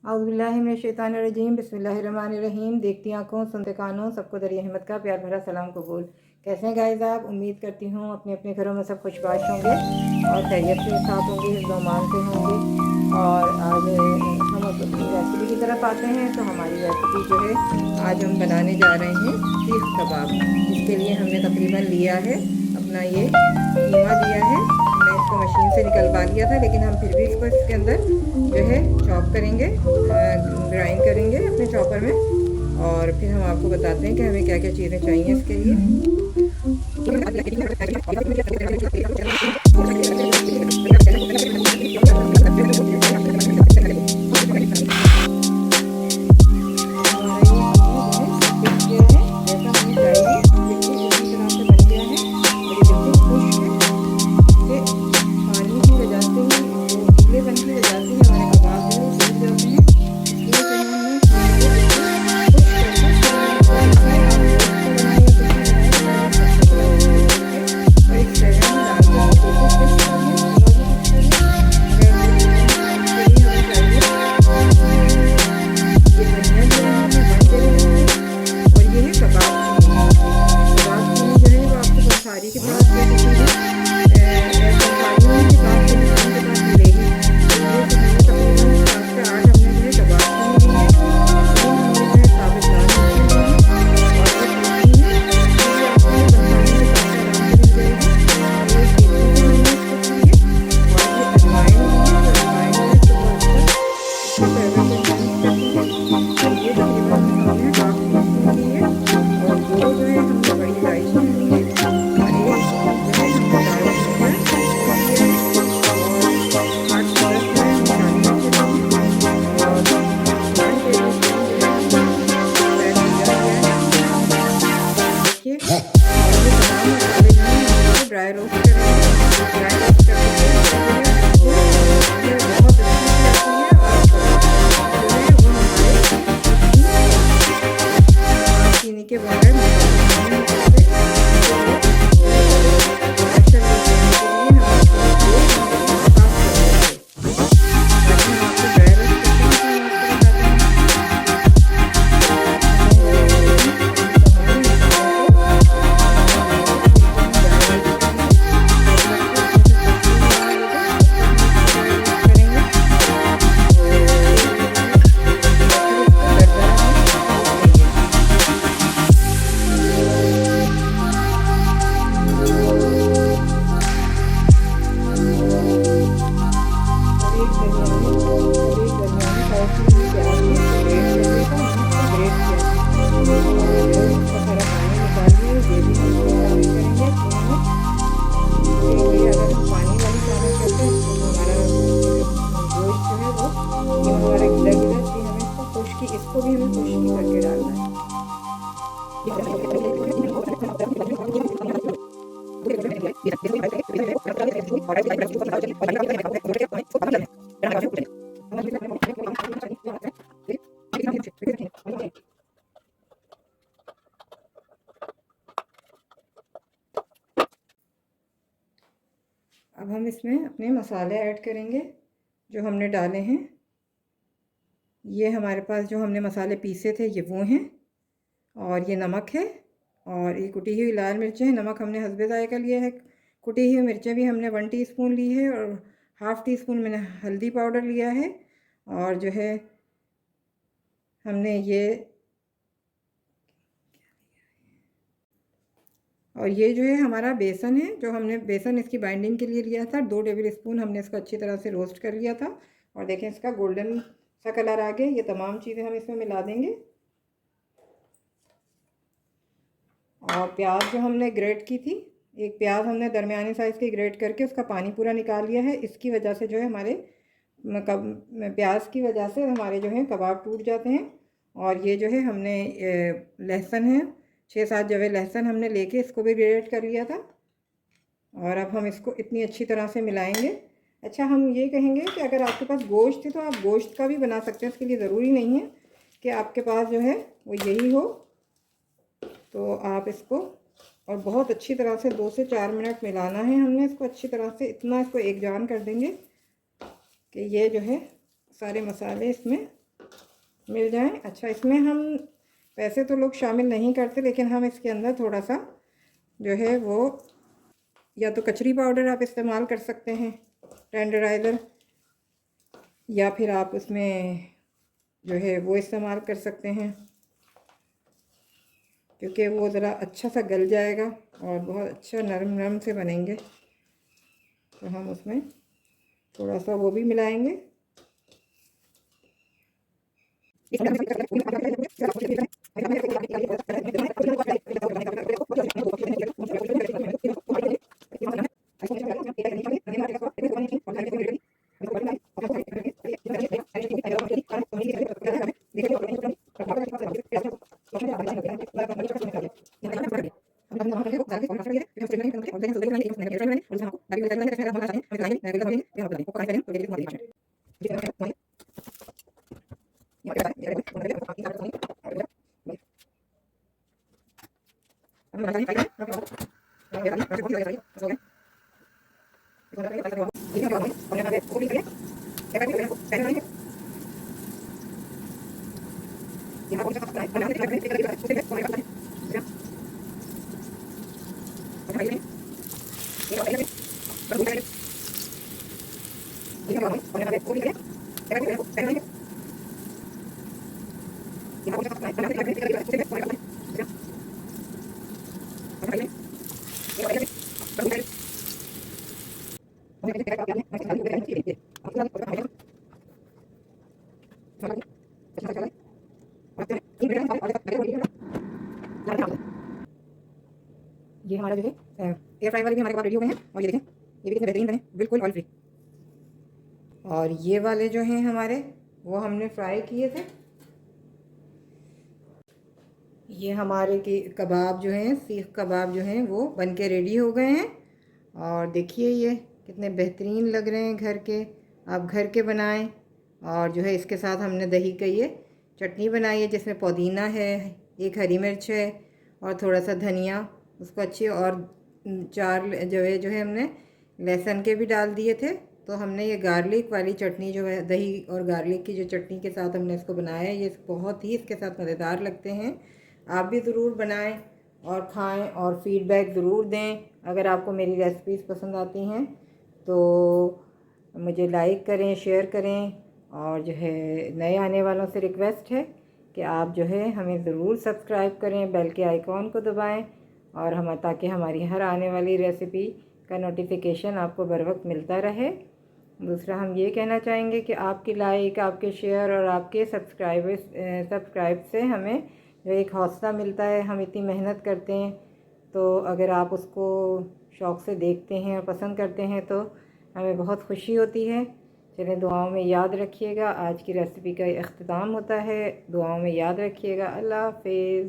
औज़ुबिल्लाहिमिनश्शैतानिर्रजीम बिस्मिल्लाहिर्रहमानिर्रहीम। देखती आंखों सुनते कानों सबको दरिया हिम्मत का प्यार भरा सलाम कबूल। कैसे हैं गाइस आप? उम्मीद करती हूँ अपने अपने घरों में सब खुशबाश होंगे और खैरियत के साथ होंगे, हिफ्ज़-ओ-अमान से होंगे। और आज हम अपनी रेसिपी की तरफ आते हैं। तो हमारी रेसिपी जो है आज हम बनाने जा रहे हैं सीख कबाब। इसके लिए हमने तकरीबन लिया है अपना ये कीमा लिया है। हमने इसको मशीन से निकलवा लिया था, लेकिन हम फिर भी इसको इसके अंदर जो है चॉप करेंगे, ग्राइंड करेंगे अपने चॉपर में। और फिर हम आपको बताते हैं कि हमें क्या क्या चीज़ें चाहिए इसके लिए। ड्राई रोस्ट करेंगे। ड्राई रोस्ट चीनी के बगैर इसको भी हमें खुश्की करके डालना है। अब हम इसमें अपने मसाले ऐड करेंगे जो हमने डाले हैं। ये हमारे पास जो हमने मसाले पीसे थे ये वो हैं, और ये नमक है, और ये कुटी हुई लाल मिर्चें हैं। नमक हमने हस्बे ज़ायक़ा लिया है। कुटी हुई मिर्चें भी हमने 1 टीस्पून ली है, और ½ टीस्पून मैंने हल्दी पाउडर लिया है। और जो है हमने ये जो है हमारा बेसन है, जो हमने बेसन इसकी बाइंडिंग के लिए लिया था। 2 टेबल स्पून हमने इसको अच्छी तरह से रोस्ट कर लिया था, और देखें इसका गोल्डन सा कलर आ गया। ये तमाम चीज़ें हम इसमें मिला देंगे। और प्याज जो हमने ग्रेट की थी, एक प्याज हमने दरमियानी साइज़ की ग्रेट करके उसका पानी पूरा निकाल लिया है। इसकी वजह से जो है हमारे प्याज की वजह से हमारे जो है कबाब टूट जाते हैं। और ये जो है हमने लहसुन है, 6-7 जवे लहसुन हमने लेके इसको भी ग्रेट कर लिया था। और अब हम इसको इतनी अच्छी तरह से मिलाएंगे। अच्छा, हम ये कहेंगे कि अगर आपके पास गोश्त है तो आप गोश्त का भी बना सकते हैं। इसके लिए ज़रूरी नहीं है कि आपके पास जो है वो यही हो। तो आप इसको और बहुत अच्छी तरह से 2 से 4 मिनट मिलाना है हमने इसको अच्छी तरह से। इतना इसको एक जान कर देंगे कि ये जो है सारे मसाले इसमें मिल जाए। अच्छा, इसमें हम वैसे तो लोग शामिल नहीं करते, लेकिन हम इसके अंदर थोड़ा सा जो है वो या तो कचरी पाउडर आप इस्तेमाल कर सकते हैं, टेंडराइज़र, या फिर आप उसमें जो है वो इस्तेमाल कर सकते हैं, क्योंकि वो ज़रा अच्छा सा गल जाएगा और बहुत अच्छा नरम नरम से बनेंगे। तो हम उसमें थोड़ा सा वो भी मिलाएंगे। ये हमारा जो है एयर फ्राई वाले भी हमारे पास रेडी हो गए हैं, और ये देखें ये भी कितने बेहतरीन बने, बिल्कुल ऑयल फ्री। और ये वाले जो हैं हमारे, वो हमने फ्राई किए थे। ये हमारे के कबाब जो हैं, सीख कबाब जो हैं, वो बन के रेडी हो गए हैं। और देखिए ये कितने बेहतरीन लग रहे हैं घर के। आप घर के बनाएं। और जो है इसके साथ हमने दही का ये चटनी बनाई है, जिसमें पुदीना है, एक हरी मिर्च है और थोड़ा सा धनिया, उसको अच्छी, और 4 जो है हमने लहसुन के भी डाल दिए थे। तो हमने ये गार्लिक वाली चटनी जो है, दही और गार्लिक की जो चटनी के साथ हमने इसको बनाया है, ये बहुत ही इसके साथ मज़ेदार लगते हैं। आप भी ज़रूर बनाएं और खाएं और फ़ीडबैक ज़रूर दें। अगर आपको मेरी रेसिपीज़ पसंद आती हैं तो मुझे लाइक करें, शेयर करें। और जो है नए आने वालों से रिक्वेस्ट है कि आप जो है हमें ज़रूर सब्सक्राइब करें, बेल के आइकॉन को दबाएं, और हम ताकि हमारी हर आने वाली रेसिपी का नोटिफिकेशन आपको बर वक्त मिलता रहे। दूसरा हम ये कहना चाहेंगे कि आपकी लाइक, आपके शेयर और आपके सब्सक्राइब से हमें जो एक हौसला मिलता है। हम इतनी मेहनत करते हैं, तो अगर आप उसको शौक़ से देखते हैं और पसंद करते हैं तो हमें बहुत खुशी होती है। चलें, दुआओं में याद रखिएगा। आज की रेसिपी का इख्तिताम होता है, दुआओं में याद रखिएगा। अल्लाह हाफ़िज़।